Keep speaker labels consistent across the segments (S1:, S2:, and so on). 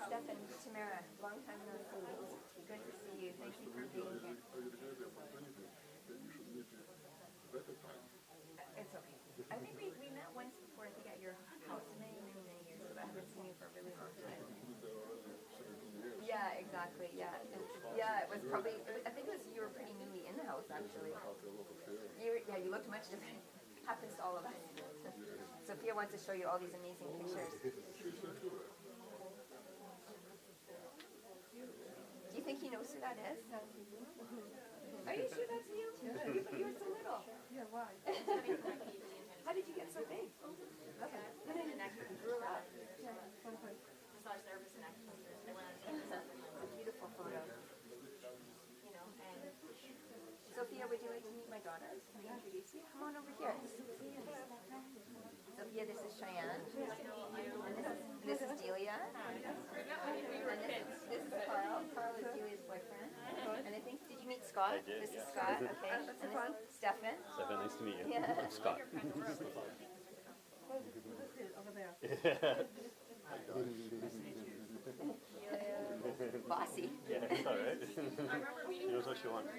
S1: Stefan, Tamara, long time no see. Good to see you. Thank you for being here. It's okay. I think we met once before, I think at your house many years ago. I haven't seen you for a really long time. Yeah, exactly. Yeah. Yeah, it was probably, I think it was, you were pretty newly in the house actually. Yeah, you looked much different. Happens to all of us. Sophia wants to show you all these amazing pictures. Do you think he knows who that is? Are you sure that's you? You were so little.
S2: Yeah, why?
S1: How did you get so big? Grew up.
S3: Massage therapist and acupuncturist. I went on to
S1: It's a beautiful photo. You know, and Sophia, would you like to meet my daughters? Can I introduce you? Come on over here. Sophia, this is Cheyenne. And this is Delia. And this is Carl. Carl is Delia's boyfriend. And I think, did you meet Scott?
S4: I did,
S1: This is
S4: yeah.
S1: Scott, okay. And this is Stefan.
S4: Stefan, nice to meet you.
S1: Yeah.
S4: I'm Scott.
S2: Over there.
S1: Bossy.
S4: Yeah, it's alright. She knows what she wants.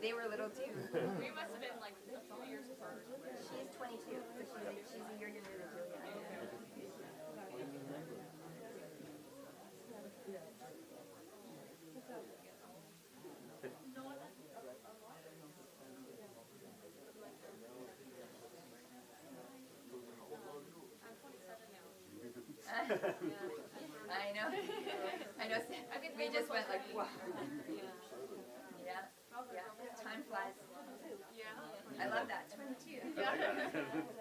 S1: They were little too.
S3: we must have been like a few years apart.
S1: She's 22, so she's a year younger than Julia. I know. I know. We just went like, wow. Yeah. Yeah. Time flies.
S3: Yeah.
S1: I love that. 22.
S4: Yeah.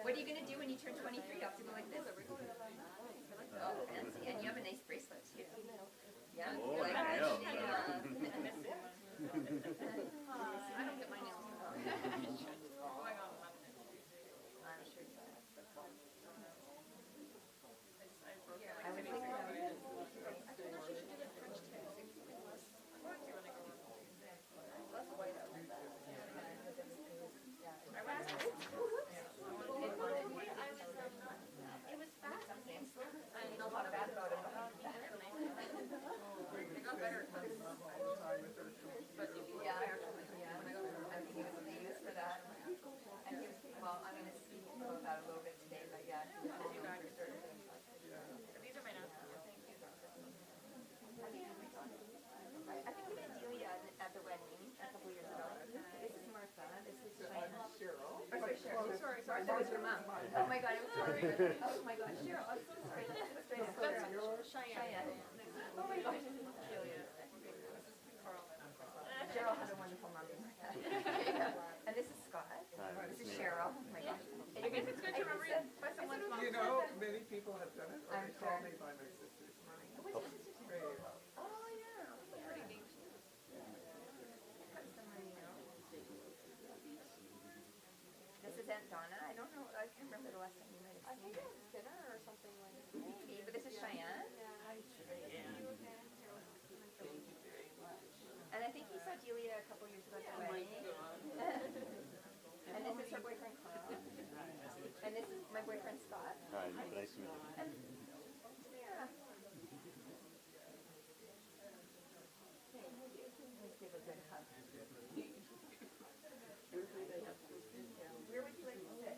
S1: What are you going to do when you turn 23? You have to go like this. Oh, fancy. And you have a nice bracelet too. Yeah.
S4: Oh,
S1: Like that.
S4: nails.
S1: Yeah.
S3: I don't get my nails done. Oh, I got one.
S1: I'm sure you have.
S3: I broke it.
S1: I would think that would be less white out like that.
S3: It was fast.
S1: I know a lot about it.
S3: It got better. But
S1: Yeah, I think he was famous for that. And he was, well, I'm going to speak about that a little bit today, but yeah, he was known for certain things.
S3: these are my notes.
S1: I think we met Delia at the wedding a couple years ago. This is Martha. This is Cheyenne. Cheryl. Oh, sorry, Cheryl. Martha was your mom. Oh my God, I'm sorry. Oh my God, Cheryl. I'm so sorry. That's Cheyenne. Oh my gosh. Cheryl had a wonderful mom named Martha. And this is Scott. This is Cheryl. Oh my gosh.
S3: I guess it's good to remember by someone's mom.
S5: You know, many people have done it, or
S1: I'm
S5: they call
S1: sure.
S5: me by my sister's money.
S1: What's your sister's name?
S5: Ray.
S1: Oh yeah. Pretty neat. Cut some money out. This is Aunt Donna. I don't know. I can't remember the last time you might have seen her.
S2: Dinner or something like that.
S1: Maybe, but this is Cheyenne. And I think he saw Delia a couple years ago at the wedding. And this is her boyfriend Carl. And this is my boyfriend Scott.
S4: Hi, nice to meet you.
S1: And yeah. Let's give a good hug. Where would you like to sit?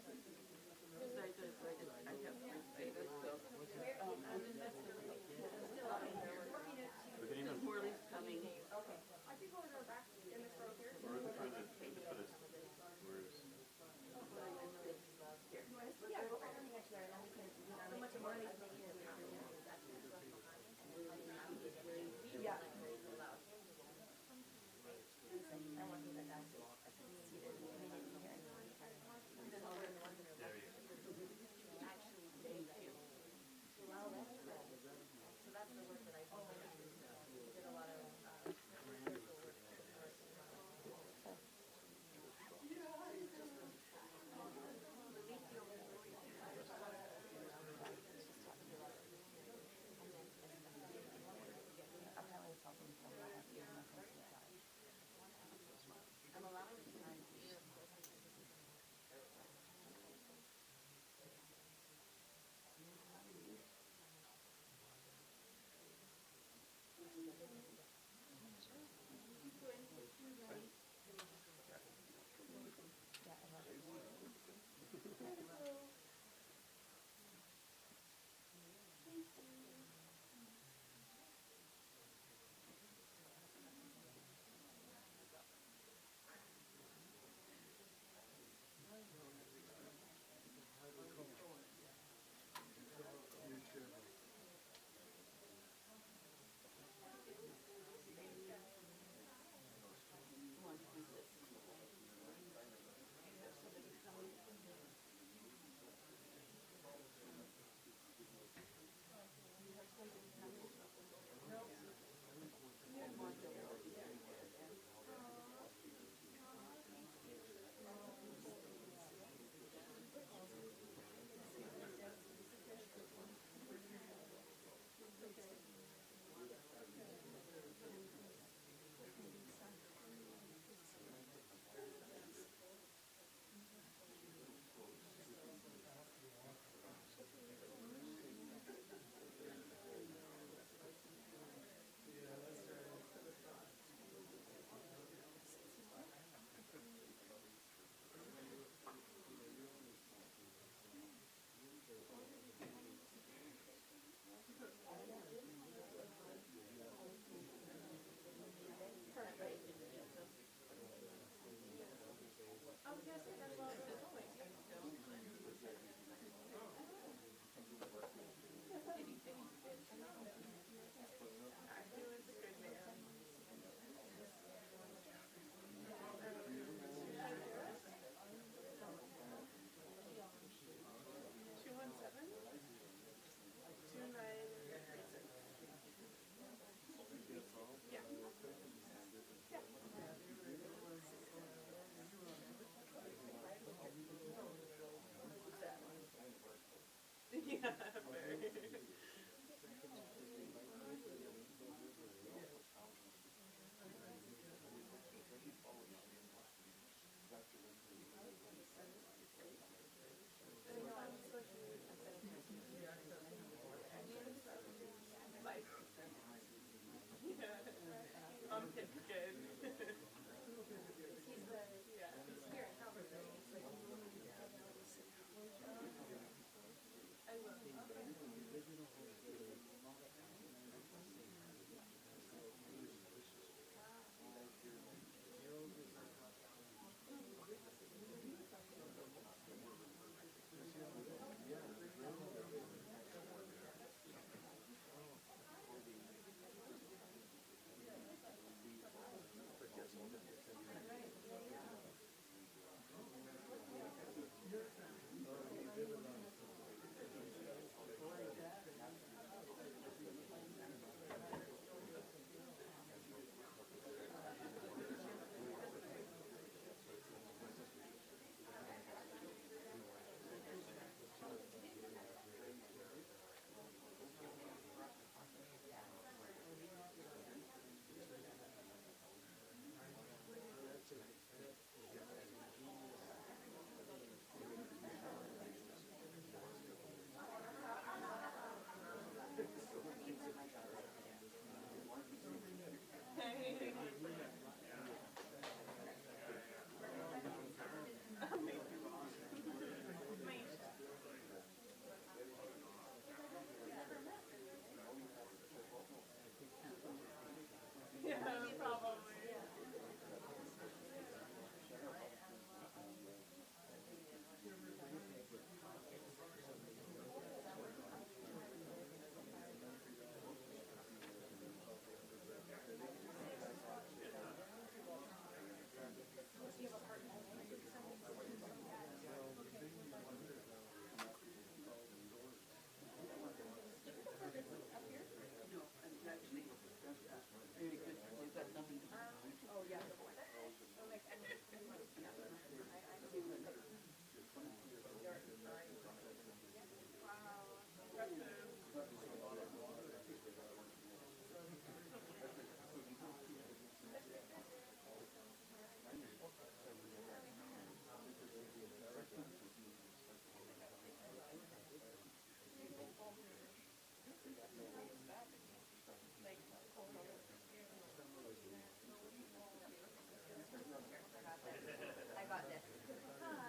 S1: I got this.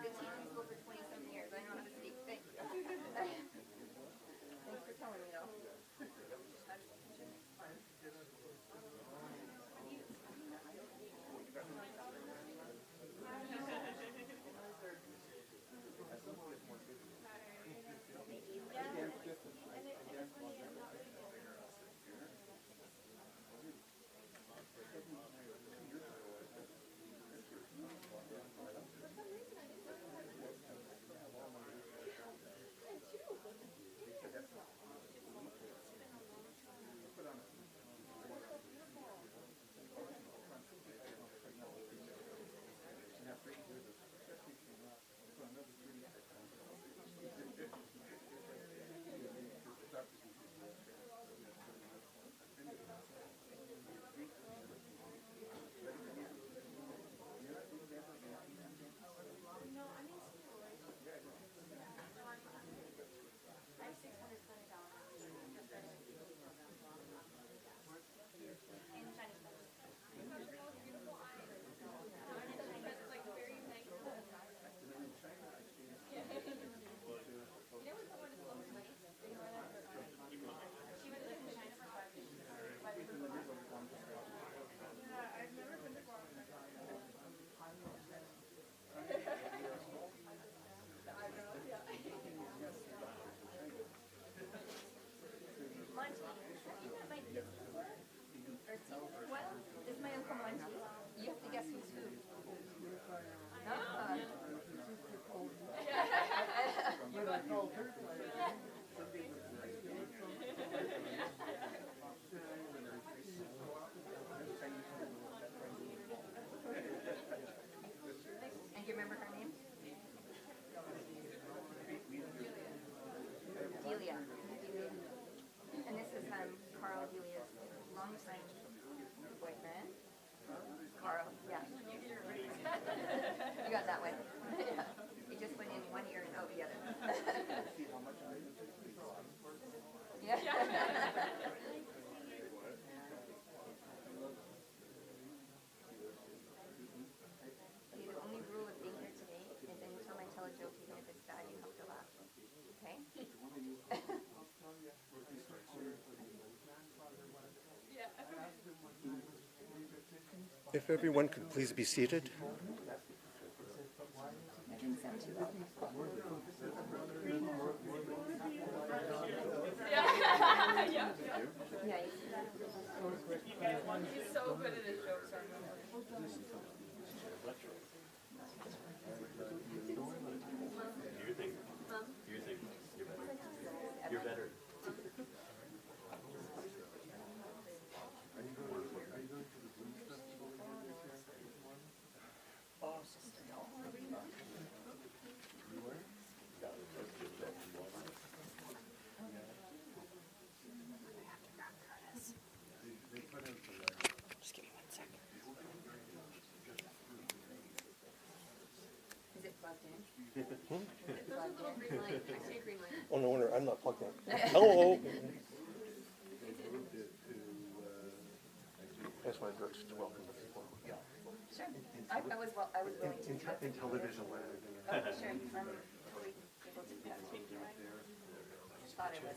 S1: Been teaching school for 27 years. I know how to speak. Thank you. Thanks for telling me though. Well, it's my Uncle Monty. You have to guess who's who. Ah. And do you remember her name? Delia. And this is Carl Delia's longtime boyfriend. Carl, yeah. You got that one. Yeah. He just went in one ear and out the other. Yeah. Okay, the only rule of being here today is anytime I tell a joke, even if it's bad, you have to laugh. Okay?
S6: If everyone could please be seated.
S1: That didn't sound too loud. Yeah,
S3: He's so good at his jokes, I remember.
S4: You think? You think you're better? You're better.
S1: Just give me 1 second. Is it plugged in?
S3: There's a little green light. I see a green light.
S6: Oh, no wonder I'm not plugged in. Hello. I just wanted to welcome the people.
S1: Sure. I was willing to.
S6: In television land.
S1: Oh, sure. I'm totally able to do that. Just thought I was.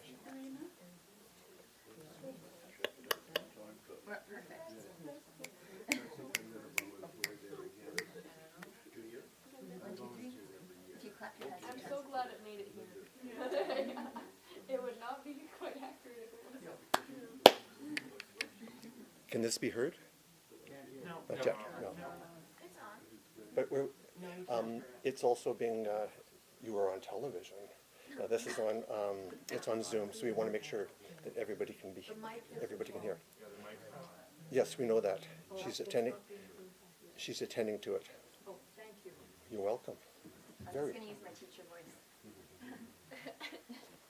S1: Perfect. If you clap your hands.
S3: I'm so glad it made it here. It would not be quite accurate if it wasn't.
S6: Can this be heard?
S5: No.
S6: Not yet. No.
S3: It's on.
S6: But it's also being, you are on television. This is on, it's on Zoom, so we want to make sure that everybody can hear. Yes, we know that. She's attending to it.
S2: Oh, thank you.
S6: You're welcome.
S1: I'm just going to use my teacher voice.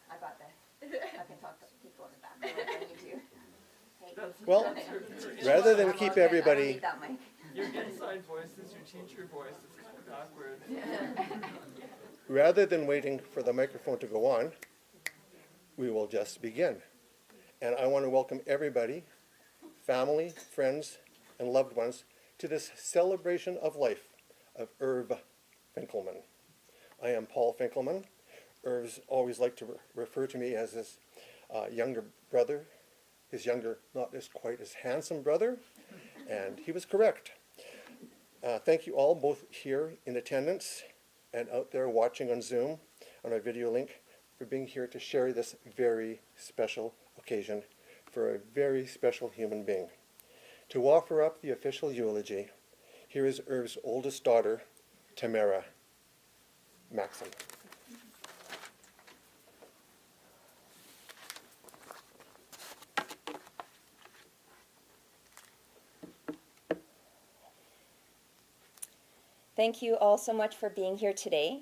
S1: I got this. I can talk to people in the back. I need to. Hey.
S6: Well, rather than keep everybody,
S1: I don't need that mic.
S5: Your inside voice is your teacher voice. It's kind of awkward.
S6: rather than waiting for the microphone to go on, we will just begin. And I want to welcome everybody, family, friends, and loved ones, to this celebration of life of Irv Finkleman. I am Paul Finkleman. Irv's always liked to refer to me as his younger brother, his younger, not as quite as handsome brother, and he was correct. Thank you all, both here in attendance and out there watching on Zoom, on our video link, for being here to share this very special occasion for a very special human being. To offer up the official eulogy, here is Irv's oldest daughter, Tamara Maxim.
S1: Thank you all so much for being here today.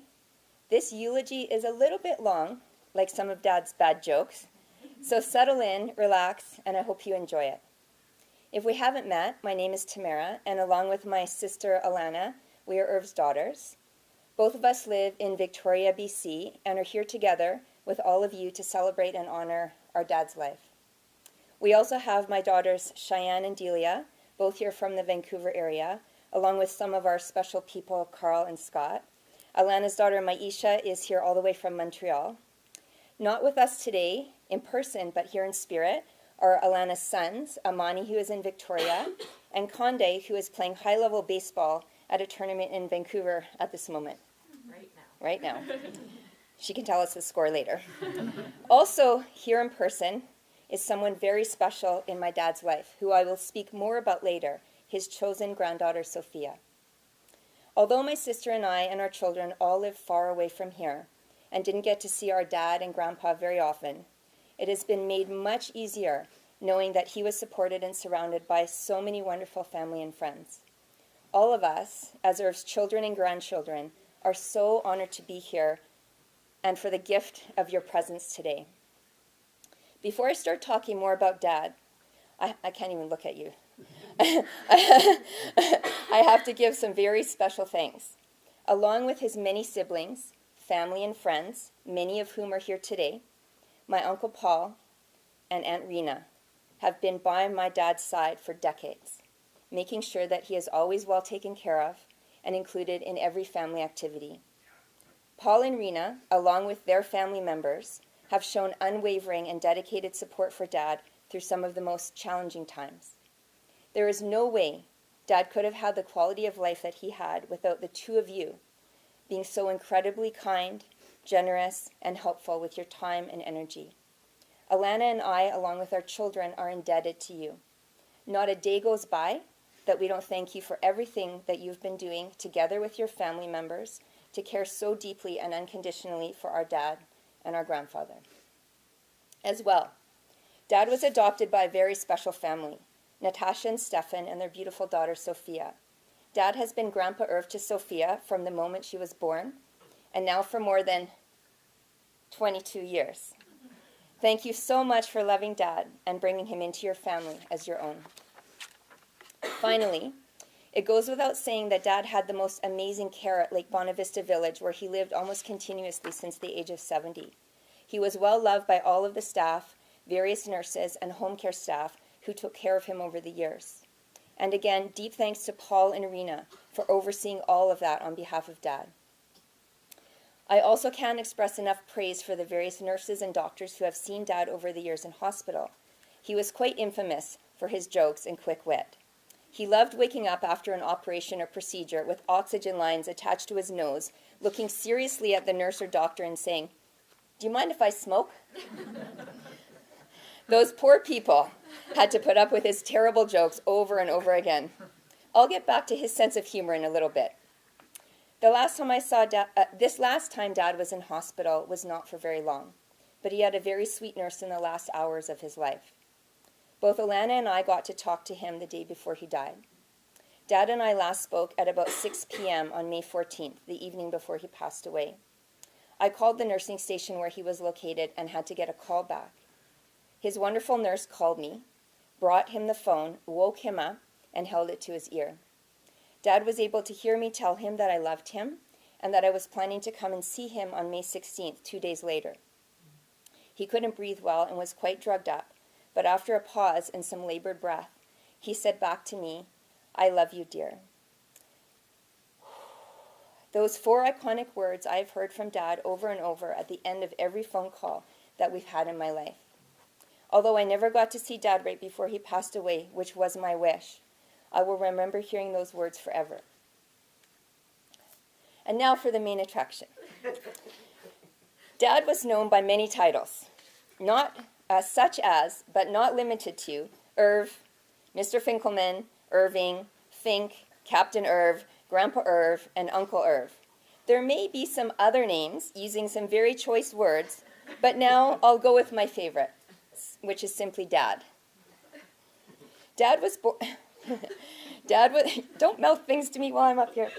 S1: This eulogy is a little bit long, like some of Dad's bad jokes, so settle in, relax, and I hope you enjoy it. If we haven't met, my name is Tamara, and along with my sister Alana, we are Irv's daughters. Both of us live in Victoria, BC, and are here together with all of you to celebrate and honor our dad's life. We also have my daughters Cheyenne and Delia, both here from the Vancouver area, along with some of our special people, Carl and Scott. Alana's daughter Maisha is here all the way from Montreal. Not with us today in person, but here in spirit, are Alana's sons, Amani, who is in Victoria, and Conde, who is playing high-level baseball at a tournament in Vancouver at this moment. Right now. She can tell us the score later. Also here in person is someone very special in my dad's life, who I will speak more about later, his chosen granddaughter, Sophia. Although my sister and I and our children all live far away from here and didn't get to see our dad and grandpa very often, it has been made much easier knowing that he was supported and surrounded by so many wonderful family and friends. All of us, as Irv's children and grandchildren, are so honored to be here and for the gift of your presence today. Before I start talking more about Dad, I can't even look at you. I have to give some very special thanks. Along with his many siblings, family and friends, many of whom are here today, my Uncle Paul and Aunt Rena have been by my dad's side for decades, making sure that he is always well taken care of and included in every family activity. Paul and Rena, along with their family members, have shown unwavering and dedicated support for Dad through some of the most challenging times. There is no way
S7: Dad could have had the quality of life that he had without the two of you being so incredibly kind, generous, and helpful with your time and energy. Alana and I, along with our children, are indebted to you. Not a day goes by that we don't thank you for everything that you've been doing together with your family members to care so deeply and unconditionally for our dad and our grandfather. As well, Dad was adopted by a very special family, Natasha and Stefan and their beautiful daughter Sophia. Dad has been Grandpa Irv to Sophia from the moment she was born, and now for more than 22 years. Thank you so much for loving Dad and bringing him into your family as your own. Finally, it goes without saying that Dad had the most amazing care at Lake Bonavista Village, where he lived almost continuously since the age of 70. He was well loved by all of the staff, various nurses, and home care staff who took care of him over the years. And again, deep thanks to Paul and Irina for overseeing all of that on behalf of Dad. I also can't express enough praise for the various nurses and doctors who have seen Dad over the years in hospital. He was quite infamous for his jokes and quick wit. He loved waking up after an operation or procedure with oxygen lines attached to his nose, looking seriously at the nurse or doctor and saying, "Do you mind if I smoke?" Those poor people had to put up with his terrible jokes over and over again. I'll get back to his sense of humor in a little bit. The last time I saw Dad, this last time Dad was in hospital was not for very long, but he had a very sweet nurse in the last hours of his life. Both Alana and I got to talk to him the day before he died. Dad and I last spoke at about 6 p.m. on May 14th, the evening before he passed away. I called the nursing station where he was located and had to get a call back. His wonderful nurse called me, brought him the phone, woke him up, and held it to his ear. Dad was able to hear me tell him that I loved him and that I was planning to come and see him on May 16th, 2 days later. He couldn't breathe well and was quite drugged up, but after a pause and some labored breath, he said back to me, "I love you, dear." Those 4 iconic words I've heard from Dad over and over at the end of every phone call that we've had in my life. Although I never got to see Dad right before he passed away, which was my wish, I will remember hearing those words forever. And now for the main attraction. Dad was known by many titles, such as, but not limited to, Irv, Mr. Finkleman, Irving, Fink, Captain Irv, Grandpa Irv, and Uncle Irv. There may be some other names using some very choice words, but now I'll go with my favorite, which is simply Dad. Dad was born... Don't mouth things to me while I'm up here.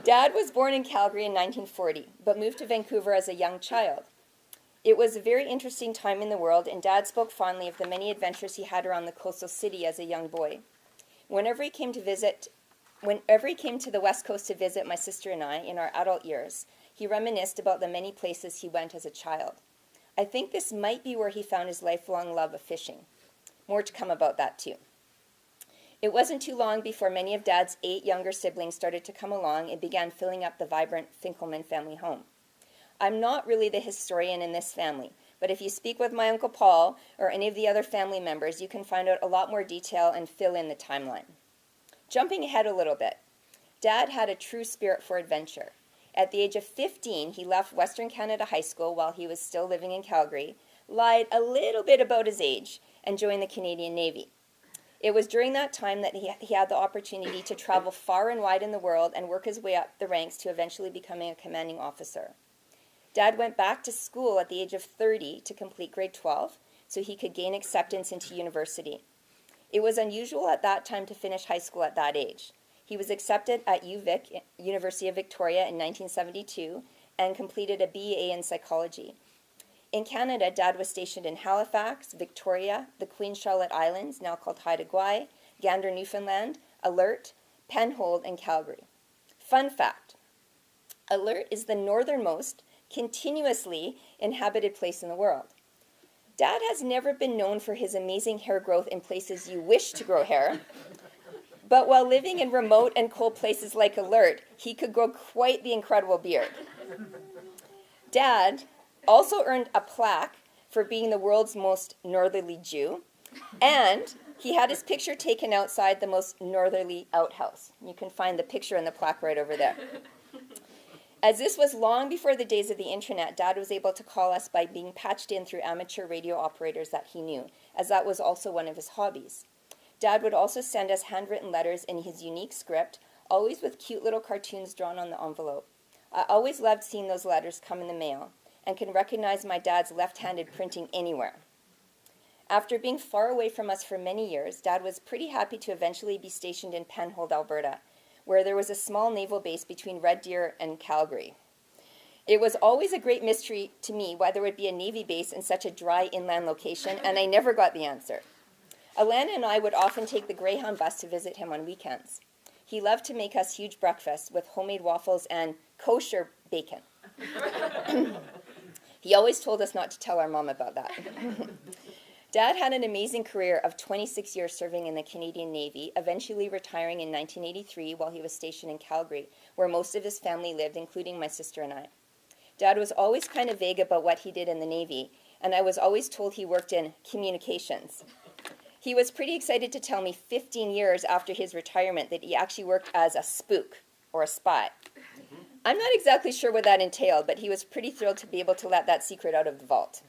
S7: Dad was born in Calgary in 1940, but moved to Vancouver as a young child. It was a very interesting time in the world, and Dad spoke fondly of the many adventures he had around the coastal city as a young boy. Whenever he came to the West Coast to visit my sister and I in our adult years, he reminisced about the many places he went as a child. I think this might be where he found his lifelong love of fishing. More to come about that too. It wasn't too long before many of Dad's 8 younger siblings started to come along and began filling up the vibrant Finkleman family home. I'm not really the historian in this family, but if you speak with my Uncle Paul or any of the other family members, you can find out a lot more detail and fill in the timeline. Jumping ahead a little bit, Dad had a true spirit for adventure. At the age of 15, he left Western Canada High School while he was still living in Calgary, lied a little bit about his age, and joined the Canadian Navy. It was during that time that he had the opportunity to travel far and wide in the world and work his way up the ranks to eventually becoming a commanding officer. Dad went back to school at the age of 30 to complete grade 12 so he could gain acceptance into university. It was unusual at that time to finish high school at that age. He was accepted at UVic, University of Victoria, in 1972 and completed a BA in psychology. In Canada, Dad was stationed in Halifax, Victoria, the Queen Charlotte Islands, now called Haida Gwaii, Gander, Newfoundland, Alert, Penhold, and Calgary. Fun fact, Alert is the northernmost continuously inhabited place in the world. Dad has never been known for his amazing hair growth in places you wish to grow hair, but while living in remote and cold places like Alert, he could grow quite the incredible beard. Dad also earned a plaque for being the world's most northerly Jew and He had his picture taken outside the most northerly outhouse. You can find the picture in the plaque right over there. As this was long before the days of the internet, Dad was able to call us by being patched in through amateur radio operators that he knew, as that was also one of his hobbies. Dad would also send us handwritten letters in his unique script, always with cute little cartoons drawn on the envelope. I always loved seeing those letters come in the mail and can recognize my dad's left-handed printing anywhere. After being far away from us for many years, Dad was pretty happy to eventually be stationed in Penhold, Alberta, where there was a small naval base between Red Deer and Calgary. It was always a great mystery to me why there would be a Navy base in such a dry inland location, and I never got the answer. Alana and I would often take the Greyhound bus to visit him on weekends. He loved to make us huge breakfasts with homemade waffles and kosher bacon. He always told us not to tell our mom about that. Dad had an amazing career of 26 years serving in the Canadian Navy, eventually retiring in 1983 while he was stationed in Calgary, where most of his family lived, including my sister and I. Dad was always kind of vague about what he did in the Navy, and I was always told he worked in communications. He was pretty excited to tell me 15 years after his retirement that he actually worked as a spook, or a spy. I'm not exactly sure what that entailed, but he was pretty thrilled to be able to let that secret out of the vault.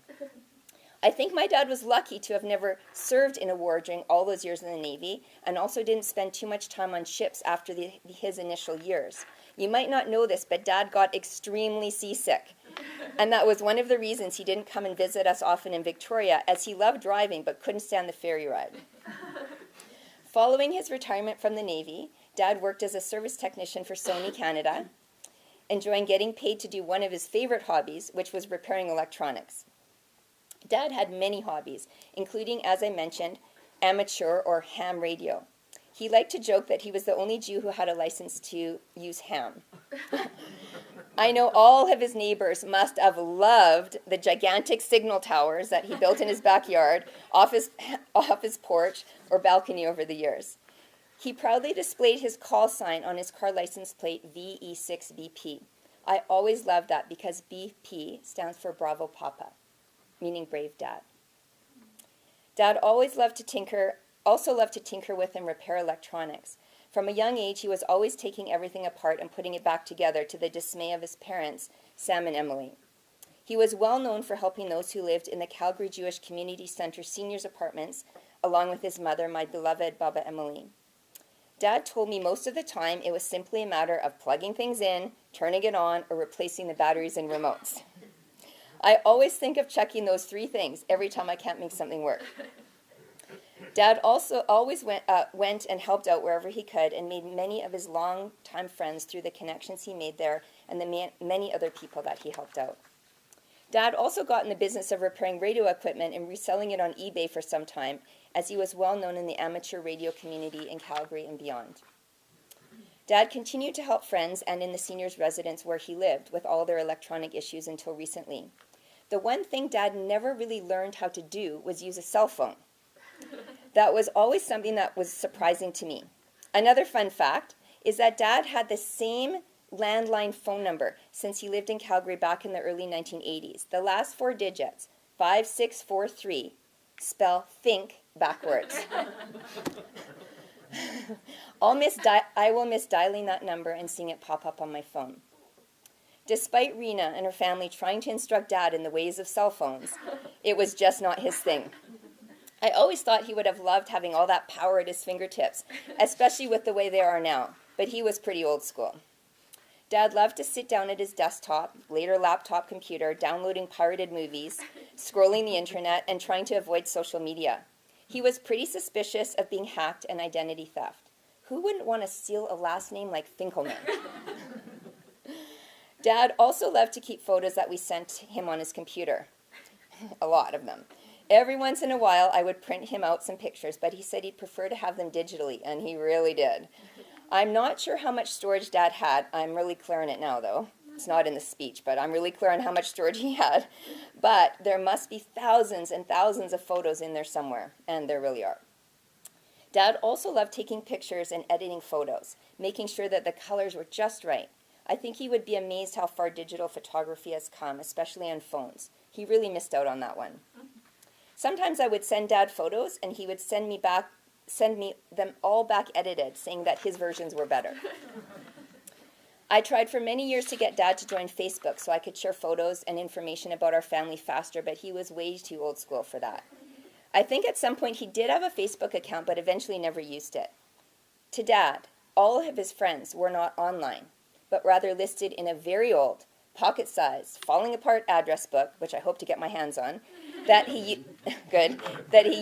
S7: I think my dad was lucky to have never served in a war during all those years in the Navy, and also didn't spend too much time on ships after his initial years. You might not know this, but Dad got extremely seasick. And that was one of the reasons he didn't come and visit us often in Victoria, as he loved driving but couldn't stand the ferry ride. Following his retirement from the Navy, Dad worked as a service technician for Sony Canada, enjoying getting paid to do one of his favorite hobbies, which was repairing electronics. Dad had many hobbies, including, as I mentioned, amateur or ham radio. He liked to joke that he was the only Jew who had a license to use ham. I know all of his neighbors must have loved the gigantic signal towers that he built in his backyard, off his porch, or balcony over the years. He proudly displayed his call sign on his car license plate VE6BP. I always loved that because BP stands for Bravo Papa, meaning brave dad. Dad also loved to tinker with and repair electronics. From a young age, he was always taking everything apart and putting it back together to the dismay of his parents, Sam and Emily. He was well known for helping those who lived in the Calgary Jewish Community Center seniors apartments, along with his mother, my beloved Baba Emily. Dad told me most of the time it was simply a matter of plugging things in, turning it on, or replacing the batteries and remotes. I always think of checking those three things every time I can't make something work. Dad also always went and helped out wherever he could and made many of his longtime friends through the connections he made there and the many other people that he helped out. Dad also got in the business of repairing radio equipment and reselling it on eBay for some time, as he was well known in the amateur radio community in Calgary and beyond. Dad continued to help friends and in the seniors' residence where he lived with all their electronic issues until recently. The one thing Dad never really learned how to do was use a cell phone. That was always something that was surprising to me. Another fun fact is that Dad had the same landline phone number since he lived in Calgary back in the early 1980s. The last four digits, 5643, spell think backwards. I will miss dialing that number and seeing it pop up on my phone. Despite Rena and her family trying to instruct Dad in the ways of cell phones, it was just not his thing. I always thought he would have loved having all that power at his fingertips, especially with the way they are now, but he was pretty old school. Dad loved to sit down at his desktop, later laptop computer, downloading pirated movies, scrolling the internet, and trying to avoid social media. He was pretty suspicious of being hacked and identity theft. Who wouldn't want to steal a last name like Finkleman? Dad also loved to keep photos that we sent him on his computer. A lot of them. Every once in a while, I would print him out some pictures, but he said he'd prefer to have them digitally, and he really did. I'm not sure how much storage Dad had. I'm really clear on it now, though. It's not in the speech, but I'm really clear on how much storage he had. But there must be thousands and thousands of photos in there somewhere, and there really are. Dad also loved taking pictures and editing photos, making sure that the colors were just right. I think he would be amazed how far digital photography has come, especially on phones. He really missed out on that one. Sometimes I would send Dad photos, and he would send me them all back edited, saying that his versions were better. I tried for many years to get Dad to join Facebook so I could share photos and information about our family faster, but he was way too old school for that. I think at some point he did have a Facebook account, but eventually never used it. To Dad, all of his friends were not online, but rather listed in a very old, pocket-sized, falling-apart address book, which I hope to get my hands on, that he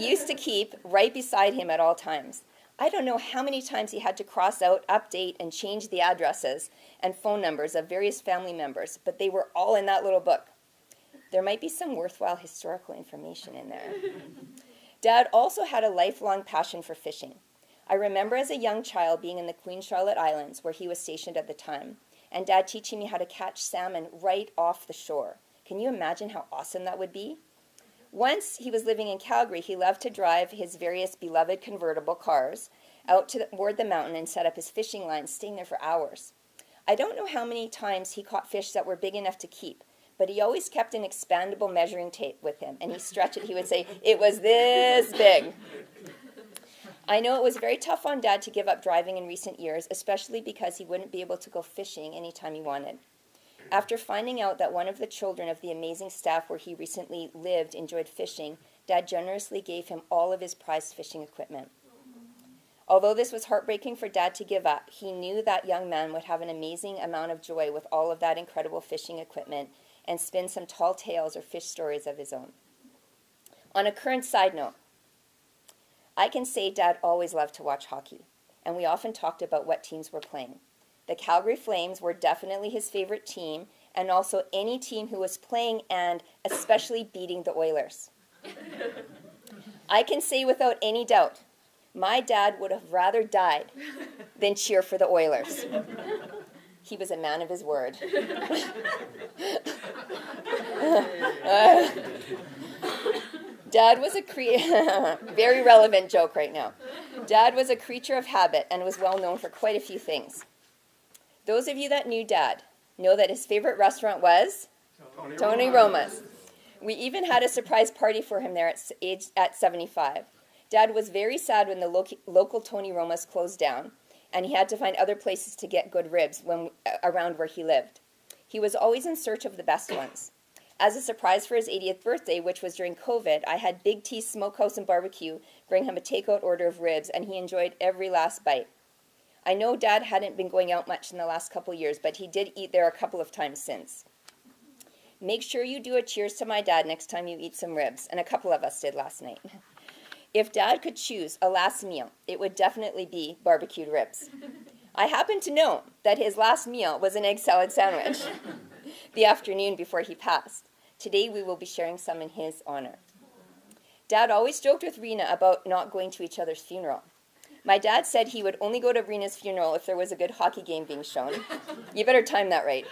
S7: used to keep right beside him at all times. I don't know how many times he had to cross out, update, and change the addresses and phone numbers of various family members, but they were all in that little book. There might be some worthwhile historical information in there. Dad also had a lifelong passion for fishing. I remember as a young child being in the Queen Charlotte Islands, where he was stationed at the time, and Dad teaching me how to catch salmon right off the shore. Can you imagine how awesome that would be? Once he was living in Calgary, he loved to drive his various beloved convertible cars out toward the mountain and set up his fishing lines, staying there for hours. I don't know how many times he caught fish that were big enough to keep, but he always kept an expandable measuring tape with him, and he stretched it. He would say, "It was this big." I know it was very tough on Dad to give up driving in recent years, especially because he wouldn't be able to go fishing anytime he wanted. After finding out that one of the children of the amazing staff where he recently lived enjoyed fishing, Dad generously gave him all of his prized fishing equipment. Although this was heartbreaking for Dad to give up, he knew that young man would have an amazing amount of joy with all of that incredible fishing equipment and spin some tall tales or fish stories of his own. On a current side note, I can say Dad always loved to watch hockey, and we often talked about what teams were playing. The Calgary Flames were definitely his favorite team, and also any team who was playing and especially beating the Oilers. I can say without any doubt, my dad would have rather died than cheer for the Oilers. He was a man of his word. Dad was very relevant joke right now. Dad was a creature of habit and was well known for quite a few things. Those of you that knew Dad know that his favorite restaurant was Tony Roma's. We even had a surprise party for him there at 75. Dad was very sad when the local Tony Roma's closed down, and he had to find other places to get good ribs around where he lived. He was always in search of the best ones. As a surprise for his 80th birthday, which was during COVID, I had Big T's Smokehouse and Barbecue bring him a takeout order of ribs, and he enjoyed every last bite. I know Dad hadn't been going out much in the last couple years, but he did eat there a couple of times since. Make sure you do a cheers to my dad next time you eat some ribs, and a couple of us did last night. If Dad could choose a last meal, it would definitely be barbecued ribs. I happen to know that his last meal was an egg salad sandwich the afternoon before he passed. Today we will be sharing some in his honor. Dad always joked with Rena about not going to each other's funeral. My dad said he would only go to Rena's funeral if there was a good hockey game being shown. You better time that right.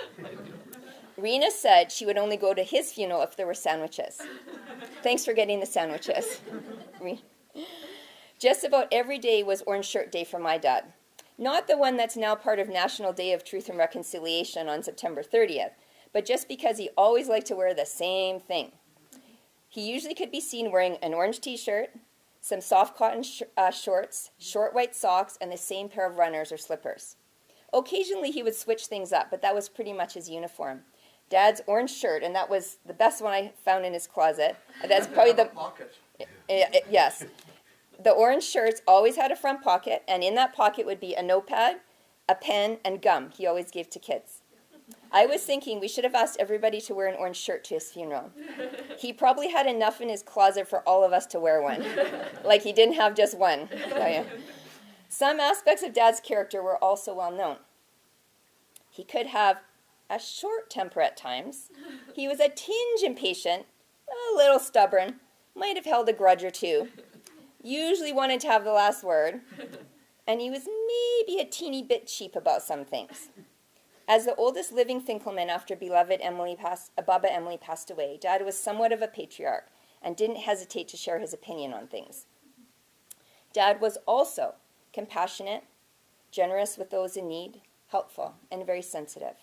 S7: Rena said she would only go to his funeral if there were sandwiches. Thanks for getting the sandwiches. Just about every day was Orange Shirt Day for my dad. Not the one that's now part of National Day of Truth and Reconciliation on September 30th, but just because he always liked to wear the same thing. He usually could be seen wearing an orange t-shirt, some soft cotton shorts, short white socks, and the same pair of runners or slippers. Occasionally he would switch things up, but that was pretty much his uniform. Dad's orange shirt, and that was the best one I found in his closet. That's probably the pocket. Yes. The orange shirts always had a front pocket, and in that pocket would be a notepad, a pen, and gum he always gave to kids. I was thinking we should have asked everybody to wear an orange shirt to his funeral. He probably had enough in his closet for all of us to wear one. Like he didn't have just one. Oh, yeah. Some aspects of Dad's character were also well known. He could have a short temper at times. He was a tinge impatient, a little stubborn, might have held a grudge or two, usually wanted to have the last word, and he was maybe a teeny bit cheap about some things. As the oldest living Finkleman after beloved Baba Emily passed away, Dad was somewhat of a patriarch and didn't hesitate to share his opinion on things. Dad was also compassionate, generous with those in need, helpful, and very sensitive.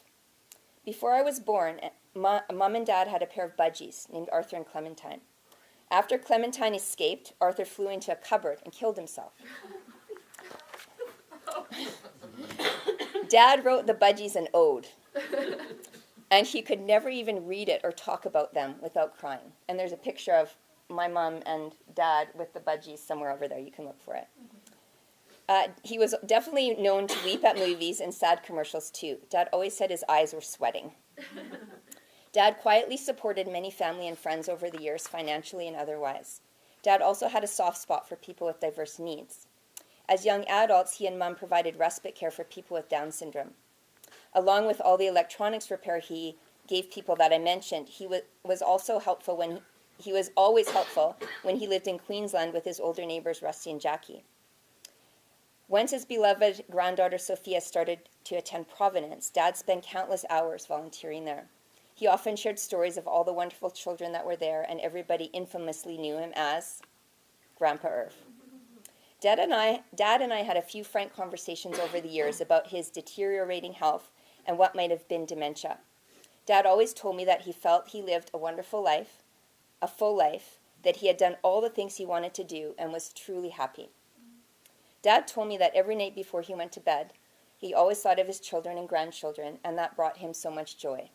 S7: Before I was born, Mom and Dad had a pair of budgies named Arthur and Clementine. After Clementine escaped, Arthur flew into a cupboard and killed himself. Dad wrote the Budgies an ode, and he could never even read it or talk about them without crying. And there's a picture of my mom and Dad with the Budgies somewhere over there. You can look for it. He was definitely known to weep at movies and sad commercials too. Dad always said his eyes were sweating. Dad quietly supported many family and friends over the years, financially and otherwise. Dad also had a soft spot for people with diverse needs. As young adults, he and Mom provided respite care for people with Down syndrome. Along with all the electronics repair he gave people that I mentioned, he was also helpful when he was always helpful when he lived in Queensland with his older neighbors Rusty and Jackie. Once his beloved granddaughter Sophia started to attend Providence, Dad spent countless hours volunteering there. He often shared stories of all the wonderful children that were there, and everybody infamously knew him as Grandpa Irv. Dad and I had a few frank conversations over the years about his deteriorating health and what might have been dementia. Dad always told me that he felt he lived a wonderful life, a full life, that he had done all the things he wanted to do and was truly happy. Dad told me that every night before he went to bed, he always thought of his children and grandchildren, and that brought him so much joy.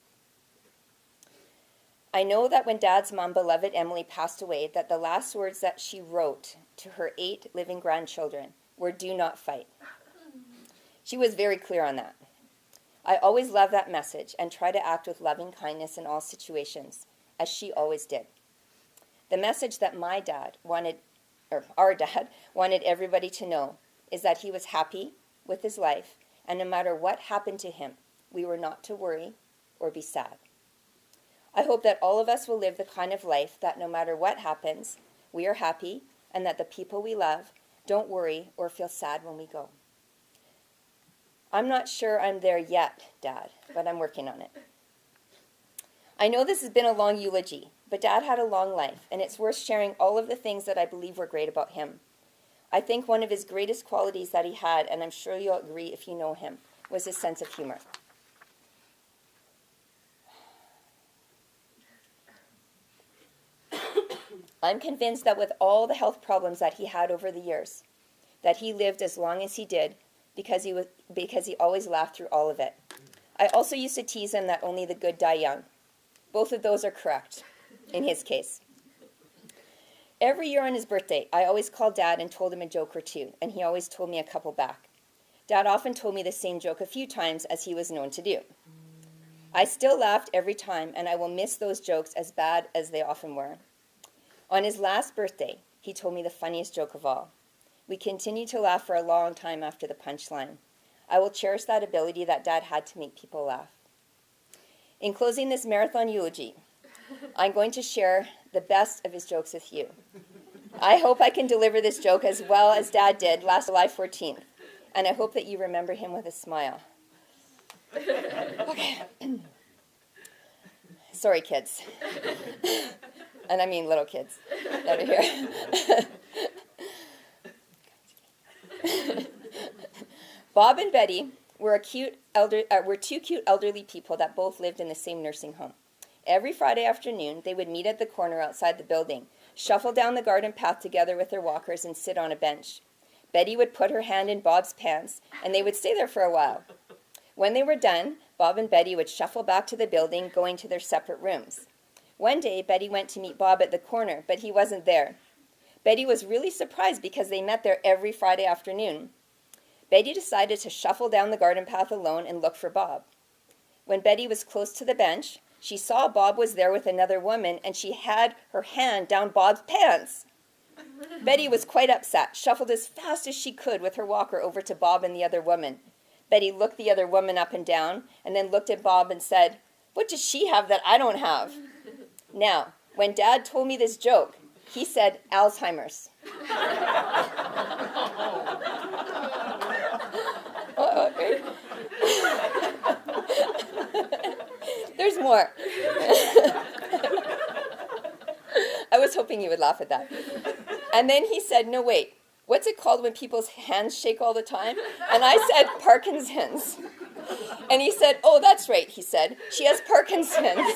S7: I know that when Dad's mom, beloved Emily, passed away, that the last words that she wrote to her 8 living grandchildren were, "Do not fight." She was very clear on that. I always love that message and try to act with loving kindness in all situations, as she always did. The message that our dad wanted everybody to know is that he was happy with his life, and no matter what happened to him, we were not to worry or be sad. I hope that all of us will live the kind of life that no matter what happens, we are happy, and that the people we love don't worry or feel sad when we go. I'm not sure I'm there yet, Dad, but I'm working on it. I know this has been a long eulogy, but Dad had a long life, and it's worth sharing all of the things that I believe were great about him. I think one of his greatest qualities that he had, and I'm sure you'll agree if you know him, was his sense of humor. I'm convinced that with all the health problems that he had over the years, that he lived as long as he did because he always laughed through all of it. I also used to tease him that only the good die young. Both of those are correct in his case. Every year on his birthday, I always called Dad and told him a joke or two, and he always told me a couple back. Dad often told me the same joke a few times, as he was known to do. I still laughed every time, and I will miss those jokes as bad as they often were. On his last birthday, he told me the funniest joke of all. We continued to laugh for a long time after the punchline. I will cherish that ability that Dad had to make people laugh. In closing this marathon eulogy, I'm going to share the best of his jokes with you. I hope I can deliver this joke as well as Dad did last July 14th, and I hope that you remember him with a smile. Okay. Sorry, kids. And I mean little kids that are here. Bob and Betty were two cute elderly people that both lived in the same nursing home. Every Friday afternoon, they would meet at the corner outside the building, shuffle down the garden path together with their walkers, and sit on a bench. Betty would put her hand in Bob's pants, and they would stay there for a while. When they were done, Bob and Betty would shuffle back to the building, going to their separate rooms. One day, Betty went to meet Bob at the corner, but he wasn't there. Betty was really surprised because they met there every Friday afternoon. Betty decided to shuffle down the garden path alone and look for Bob. When Betty was close to the bench, she saw Bob was there with another woman, and she had her hand down Bob's pants. Betty was quite upset, shuffled as fast as she could with her walker over to Bob and the other woman. Betty looked the other woman up and down, and then looked at Bob and said, "What does she have that I don't have?" Now, when Dad told me this joke, he said Alzheimer's. There's more. I was hoping you would laugh at that. And then he said, "No, wait, what's it called when people's hands shake all the time?" And I said, "Parkinson's." And he said, "Oh, that's right," he said. "She has Parkinson's."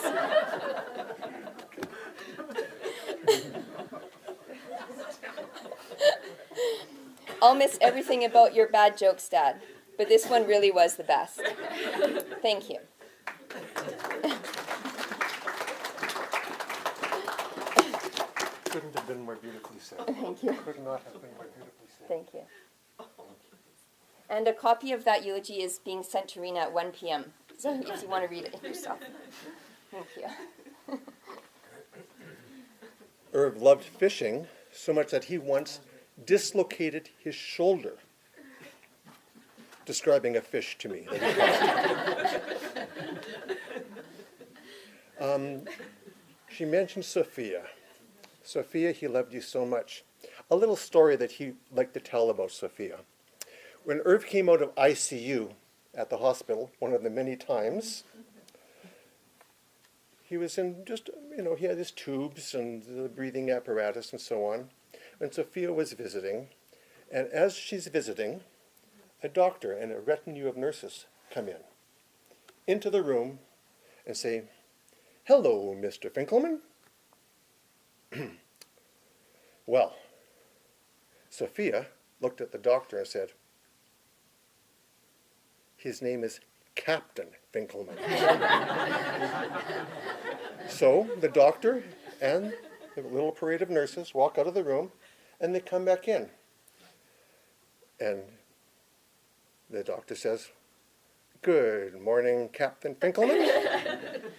S7: I'll miss everything about your bad jokes, Dad, but this one really was the best. Thank you.
S6: Couldn't have been more beautifully said.
S7: Thank you.
S6: Could not have been more beautifully said.
S7: Thank you. And a copy of that eulogy is being sent to Rena at 1 p.m. So if you want to read it yourself. Thank you.
S6: Irv loved fishing so much that he once dislocated his shoulder, describing a fish to me. She mentioned Sophia. Sophia, he loved you so much. A little story that he liked to tell about Sophia. When Irv came out of ICU at the hospital, one of the many times, he was in just, he had his tubes and the breathing apparatus and so on. And Sophia was visiting. And as she's visiting, a doctor and a retinue of nurses come into the room and say, "Hello, Mr. Finkleman." Well, Sophia looked at the doctor and said, "His name is Captain Finkleman." So the doctor and the little parade of nurses walk out of the room and they come back in. And the doctor says, "Good morning, Captain Finkleman."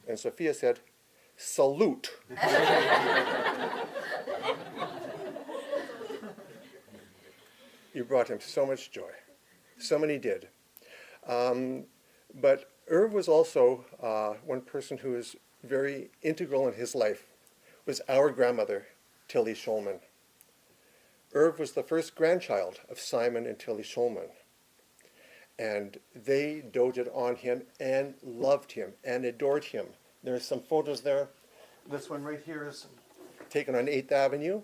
S6: And Sophia said, "Salute." You brought him so much joy. So many did. But Irv was also one person who was very integral in his life, was our grandmother, Tilly Shulman. Irv was the first grandchild of Simon and Tilly Shulman. And they doted on him and loved him and adored him. There's some photos there. This one right here is taken on 8th Avenue,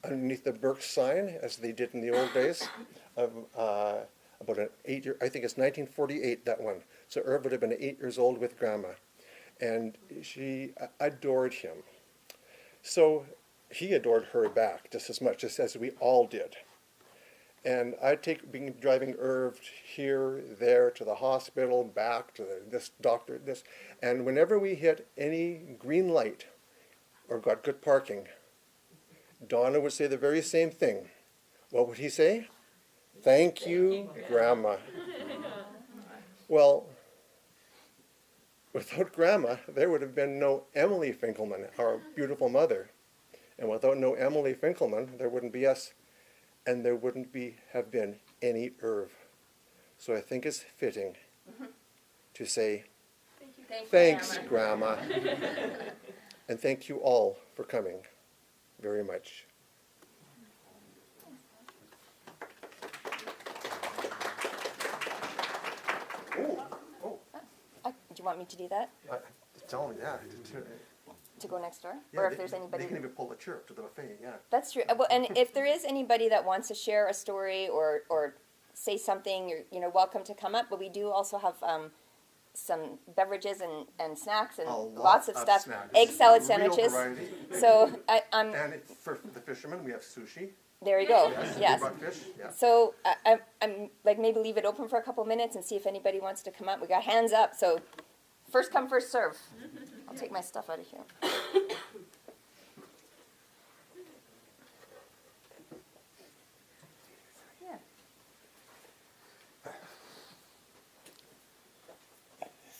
S6: underneath the Burke sign, as they did in the old days, of about an 8-year, I think it's 1948, that one. So Irv would have been 8 years old with Grandma. And she adored him. So he adored her back just as much as we all did. And I'd been driving Irv here, there, to the hospital, back to this doctor, this. And whenever we hit any green light or got good parking, Donna would say the very same thing. What would he say? "Thank you, Grandma." Well, without Grandma, there would have been no Emily Finkleman, our beautiful mother. And without no Emily Finkleman, there wouldn't be us. And there wouldn't have been any Irv. So I think it's fitting to say, "Thanks, Grandma." And thank you all for coming very much.
S7: Do you want me to do that?
S6: Tell me, yeah.
S7: To go next door? Or if there's anybody...
S6: They can even pull the chair up to the buffet, yeah.
S7: That's true. Well, and if there is anybody that wants to share a story or say something, you're welcome to come up. But we do also have some beverages and snacks and lots of stuff.
S6: Snacks.
S7: Egg salad
S6: Real
S7: sandwiches.
S6: variety.
S7: So I'm...
S6: And for the fishermen, we have sushi.
S7: There you go. Yes.
S6: Brought fish. Yeah.
S7: So I'm like, maybe leave it open for a couple minutes and see if anybody wants to come up. We got hands up, so first come, first serve. I'll take my stuff out of here. Yeah.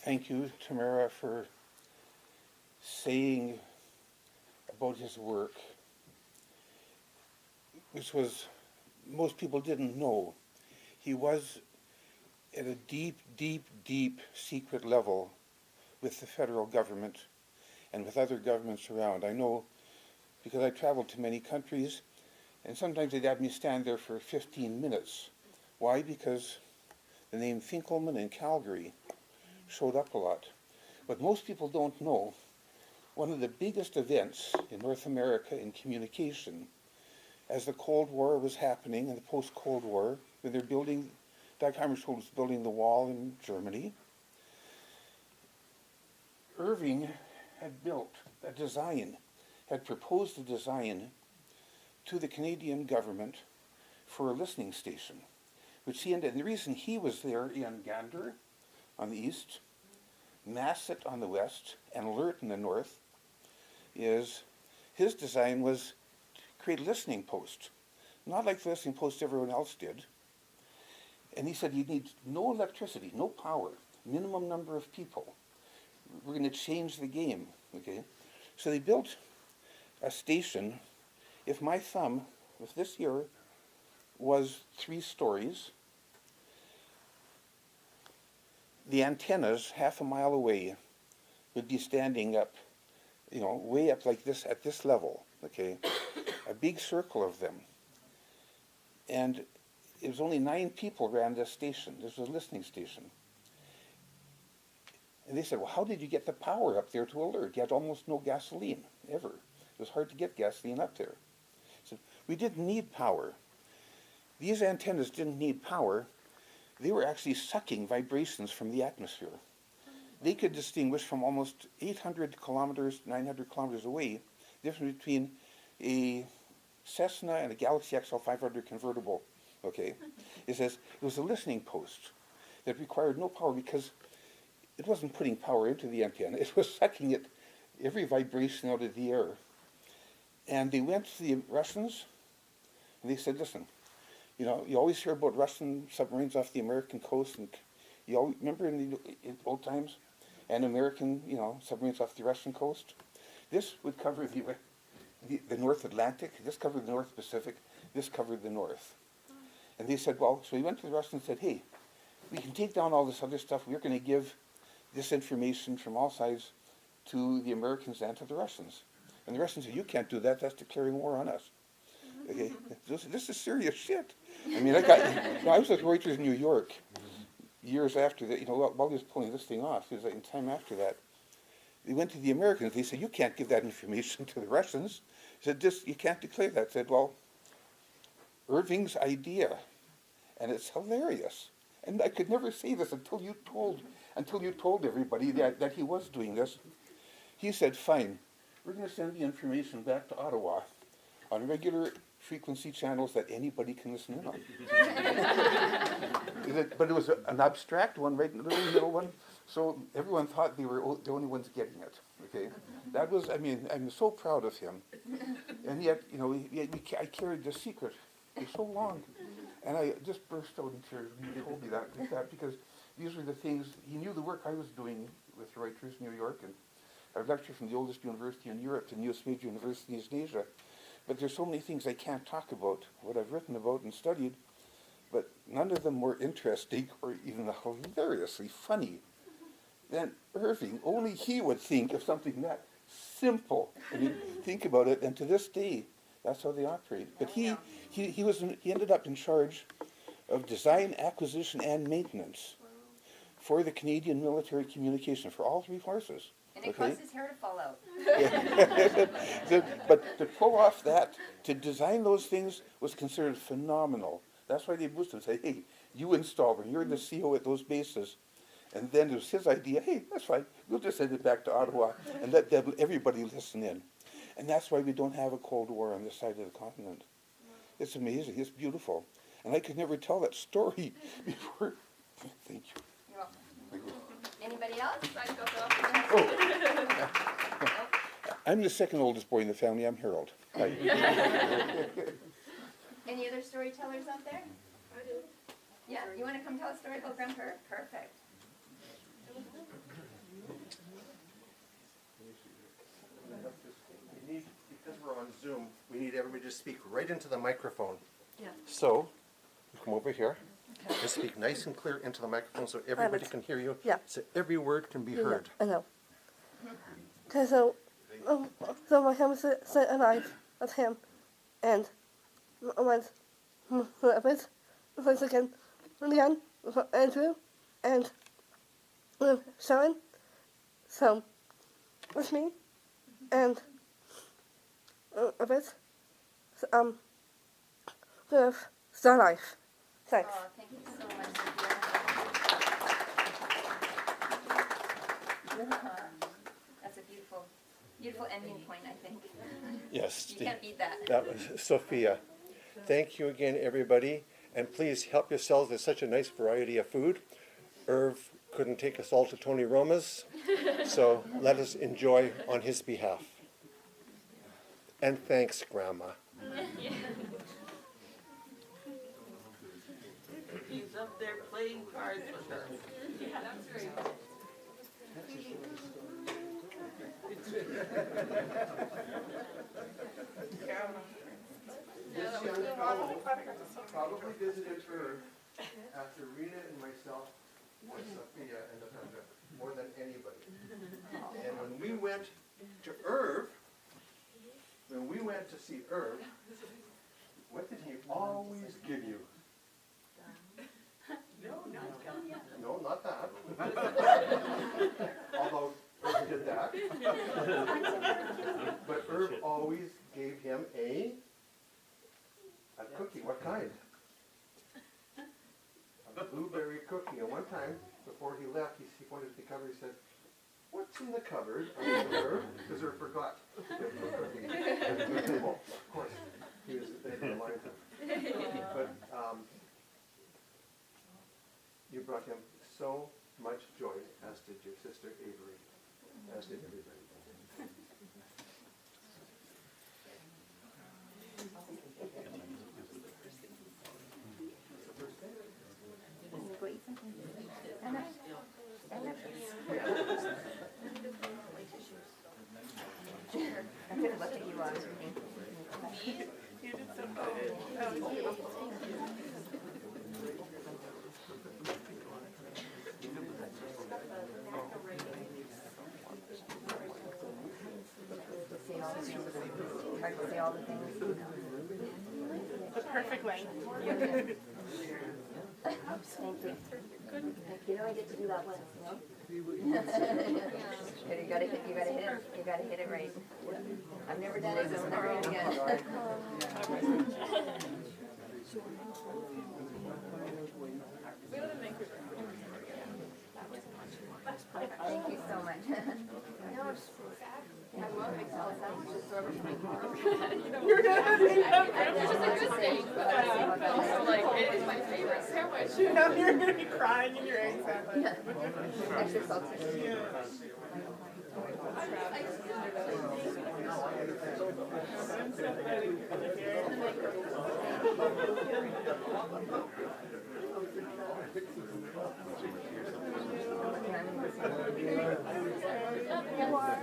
S8: Thank you, Tamara, for saying about his work, which was, most people didn't know. He was at a deep, deep, deep secret level with the federal government and with other governments around. I know because I traveled to many countries, and sometimes they'd have me stand there for 15 minutes. Why? Because the name Finkleman in Calgary showed up a lot. But most people don't know, one of the biggest events in North America in communication, as the Cold War was happening, and the post-Cold War, when they're building, Dag Hammarskjöld was building the wall in Germany, Irving had built a design, had proposed a design to the Canadian government for a listening station, which he ended. And the reason he was there in Gander on the east, Masset on the west, and Alert in the north, is his design was to create a listening post, not like the listening post everyone else did. And he said you need no electricity, no power, minimum number of people. We're going to change the game, okay? So they built a station. If my thumb, if this here was 3 stories, the antennas half a mile away would be standing up, you know, way up like this at this level, okay? A big circle of them. And it was only 9 people ran this station. This was a listening station. And they said, well, how did you get the power up there to Alert? You had almost no gasoline, ever. It was hard to get gasoline up there. So we didn't need power. These antennas didn't need power. They were actually sucking vibrations from the atmosphere. They could distinguish from almost 800 kilometers, 900 kilometers away, the difference between a Cessna and a Galaxy XL500 convertible. Okay, it says it was a listening post that required no power because it wasn't putting power into the antenna. It was sucking it, every vibration out of the air. And they went to the Russians and they said, listen, you know, you always hear about Russian submarines off the American coast, and you always, remember in the old times, and American, you know, submarines off the Russian coast. This would cover the North Atlantic. This covered the North Pacific. This covered the North. And they said, well, so we went to the Russians and said, hey, we can take down all this other stuff. We're going to give this information from all sides to the Americans and to the Russians. And the Russians said, you can't do that. That's declaring war on us. Okay, this is serious shit. I mean, I was with Reuters in New York years after that. You know, while he was pulling this thing off, it was like in time after that. They went to the Americans. They said, you can't give that information to the Russians. He said, you can't declare that. I said, well, Irving's idea, and it's hilarious. And I could never say this until you told everybody that he was doing this. He said, fine, we're going to send the information back to Ottawa on regular frequency channels that anybody can listen in on. But it was an abstract one, right, a little middle one, so everyone thought they were the only ones getting it, okay? That was, I mean, I'm so proud of him. And yet, you know, I carried this secret for so long. And I just burst out in tears when he told me that because these were the things, he knew the work I was doing with Reuters in New York, and I lectured from the oldest university in Europe to the newest major universities in Asia. But there's so many things I can't talk about, what I've written about and studied, but none of them were interesting or even hilariously funny than Irving. Only he would think of something that simple. I mean, think about it, and to this day, that's how they operate. But he ended up in charge of design, acquisition, and maintenance for the Canadian military communication for all 3 forces.
S7: And it caused his hair to fall out.
S8: But to pull off that, to design those things was considered phenomenal. That's why they boosted and say, hey, you install them, you're the CO at those bases. And then it was his idea, hey, that's fine, we'll just send it back to Ottawa and let everybody listen in. And that's why we don't have a Cold War on this side of the continent. It's amazing, it's beautiful. And I could never tell that story before. Thank you.
S7: You're welcome. Anybody else?
S8: I'm the second oldest boy in the family. I'm Harold. Hi.
S7: Any other storytellers out there?
S2: I do.
S7: Yeah, you want to come tell a story about Grandpa? Perfect.
S6: Because we're on Zoom, we need everybody to speak right into the microphone.
S2: Yeah.
S6: So, you come over here and speak nice and clear into the microphone so everybody can hear you.
S2: Yeah.
S6: So every word can be heard.
S2: I know. Okay, so my home is alive with him, and with once again, Leon, Andrew, and Sharon. So, with me, and a bit, with Star Life. Thanks.
S7: Oh, thank you so much, Sophia. That's a beautiful Beautiful ending point, I think.
S6: Yes,
S7: You can't beat that.
S6: that was Sophia. Thank you again, everybody. And please help yourselves. There's such a nice variety of food. Irv couldn't take us all to Tony Roma's, so let us enjoy on his behalf. And thanks, Grandma.
S9: He's up there playing cards with her.
S3: Yeah, that's right.
S6: This young fellow probably visited Irv after Rena and myself or Sophia and Natasha more than anybody. And when we went to see Irv, what did he always give you? No, not that. Although Irv did that. But Irv always gave him a cookie. What kind? A blueberry cookie. And one time, before he left, he pointed to the cupboard. He said, "What's in the cupboard?" Because Irv forgot. Well, of course, he was there to remind him. But you brought him so much joy, as did your sister Avery, as did everybody.
S1: I could have looked at you while I was reading.
S9: You did so good. That was beautiful.
S1: Say all the things. Hard to say all the things.
S9: The perfect length.
S1: Thank you. You know I get to do that once, you know? You gotta hit it right. I've never done it, so I'm never gonna again. Thank you so much. I love Excel sandwiches, so every time I call
S3: It's just a good thing, but also like it is my favorite sandwich.
S9: You know you're gonna be crying in your egg sandwich.
S1: extra salty.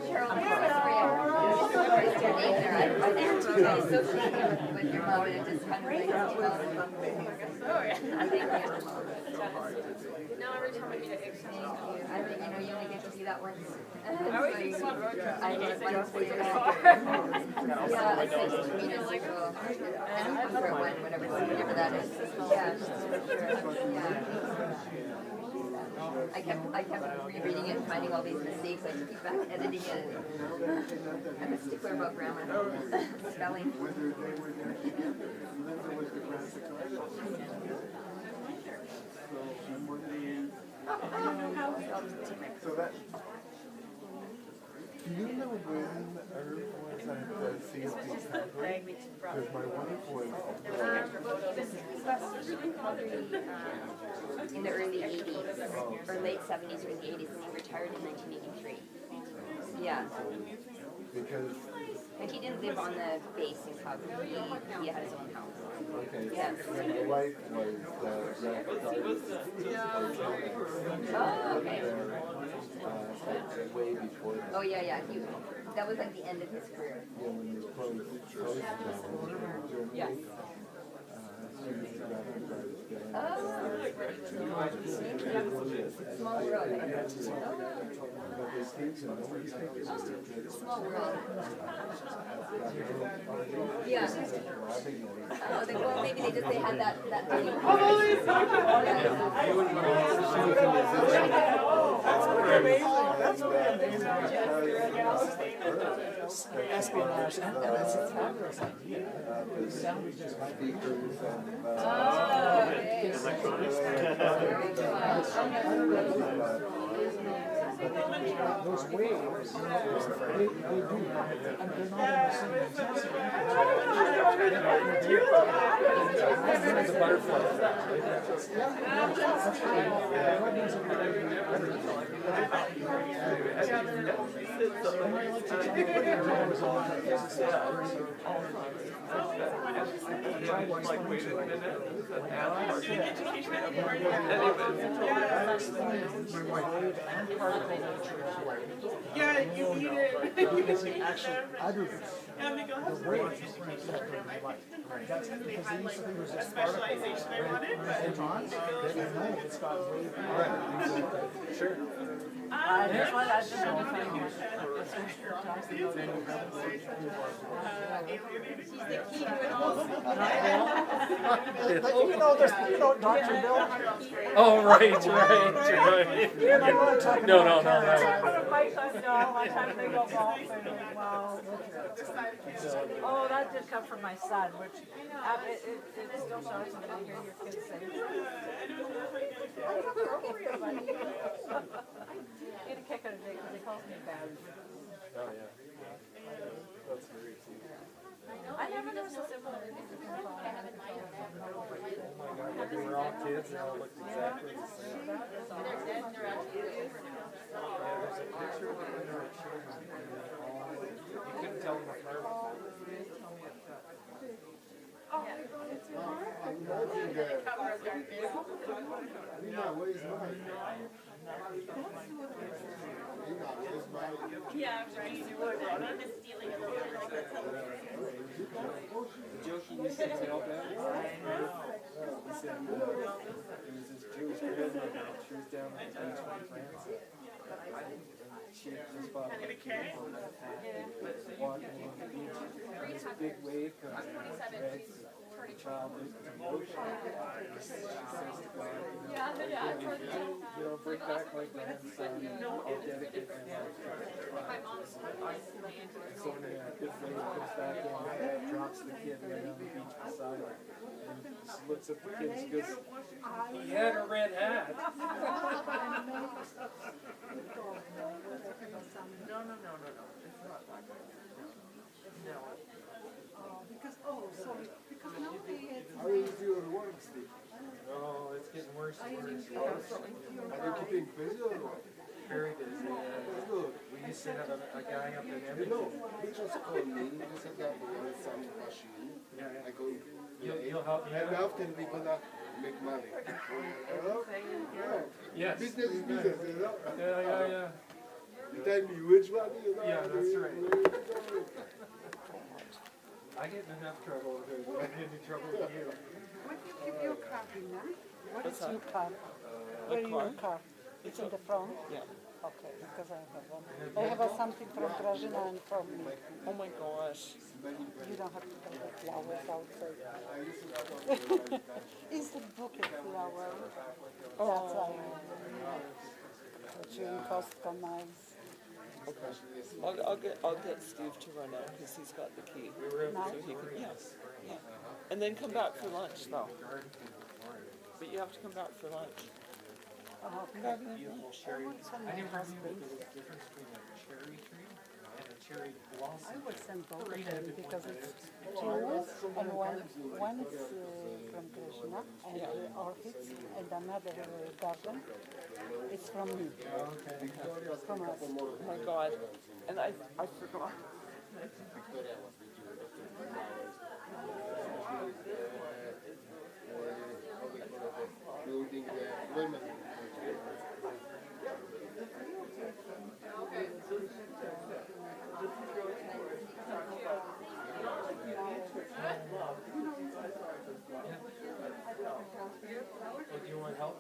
S1: Cheryl, I'm sorry for your name there. I think I associated with your mom, and it just kind of like, I think
S3: Now every time I eat an egg sandwich,
S1: I think, you know, you only get to see that once.
S3: I always think it's on road trip.
S1: I did once for your Yeah, I say to me, it's like, and I prefer whatever that is. Yeah, sure. Yeah. I kept rereading it and finding all these mistakes. I keep back editing it. I'm a stickler about grammar, spelling.
S10: So that. Do you know when Irv was at the CSD conference? Because my wife was.
S1: In the early 80s, or late 70s or the 80s, and he retired in 1983. Yeah.
S10: Because.
S1: And he didn't live on the base in Calgary. He had his own house.
S10: Okay.
S1: Yeah.
S10: My wife was
S1: Oh, okay.
S10: Way before that.
S1: Oh, yeah. That was like the end of his career.
S10: Yeah, when they closed Germany.
S1: Yes. Oh. Small world. Small world. Yeah. Oh, well, maybe they had that thing.
S9: That's pretty amazing. Espionage. That's a fabulous idea.
S10: Speakers and.
S1: Oh, okay.
S9: those waves, they do, and they're not in the same intensity. The butterfly effect, right? That's
S5: Like wait a minute.
S9: yeah, you eat it. Actually, aggregates. The waves that they like. That's because they used to think it was just specialization I wanted. They know it's got wave. Sure.
S11: This one I just want to find one.
S9: Dr. Bill.
S5: Oh, right. No.
S11: Oh, that did come from my son, which it still shocks me to hear your kids say. Get a kick out of it because he calls me bad.
S5: Oh, yeah. That's very cute.
S11: I never knew so simple.
S5: Oh my God, when we were all kids, they all looked exactly the same. Yeah, there's a picture of them when they were children. You couldn't tell them apart.
S3: Yeah, right. You would. I'm just stealing a little bit like that's how
S5: The joke he used to tell them, he said, it was this Jewish grandmother, she was down at the beach in France. She just bought a kid on that hat, walking along the beach, and this big wave comes in and drags the child into the ocean. She says to God, bring back my grandson, I'll dedicate my life to him. So when the big wave comes back in, drops the kid right on the beach beside her. And she looks at the kid and she goes, he had a red hat.
S11: No. It's not like that. No. Because nowadays
S10: How is your work, Steve?
S5: Oh, it's getting worse and worse.
S10: Are you keeping busy or what?
S5: Very busy.
S10: That's good.
S5: We used to have a guy up in
S10: You
S5: Edmonton.
S10: know, he just called me. He said that we got some machine.
S5: Yeah.
S10: I go.
S5: You'll help me
S10: And
S5: out?
S10: after we're gonna make money.
S5: Yes.
S10: Business is business, you know.
S5: Yeah.
S10: You tell me which one, you know.
S5: Yeah, that's right. I get in enough trouble with her. I get into trouble with you.
S12: What do you keep your car in, huh? What is your car? Where is your car? It's in the front?
S5: Yeah.
S12: Okay, because I have one. I have something from Grażyna and from me.
S11: Oh my gosh.
S12: You don't have to buy the flowers outside. It's the bouquet flower. That's why. June Costco nice.
S11: Okay. I'll get Steve to run out because he's got the key.
S12: Now?
S11: So he can, yes. Yeah. And then come back for lunch though. But you have to come back for lunch.
S5: Beautiful cherry. I never knew that there was a difference between a cherry tree and a cherry blossom.
S12: I would send both of them because it's jewels and one is from Krishna and the orchids and another garden. It's from me.
S5: Okay.
S12: From us.
S11: Oh my God. And I forgot.
S10: Building the women.
S5: Oh, do you want help?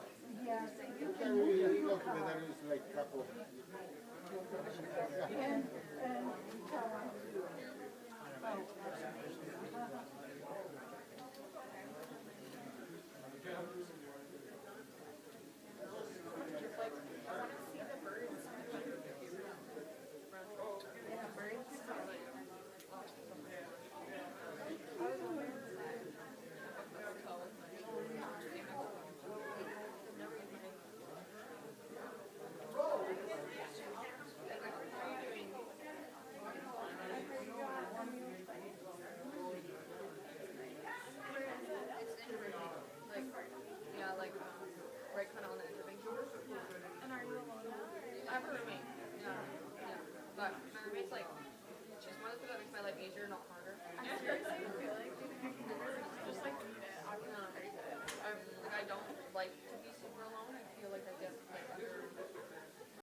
S10: Can we go together with like couple?
S3: like right kind of on the edge of Vancouver.
S1: And are you alone now?
S3: I have a roommate. Yeah. But my roommate's like, she's one of the things that makes my life easier, not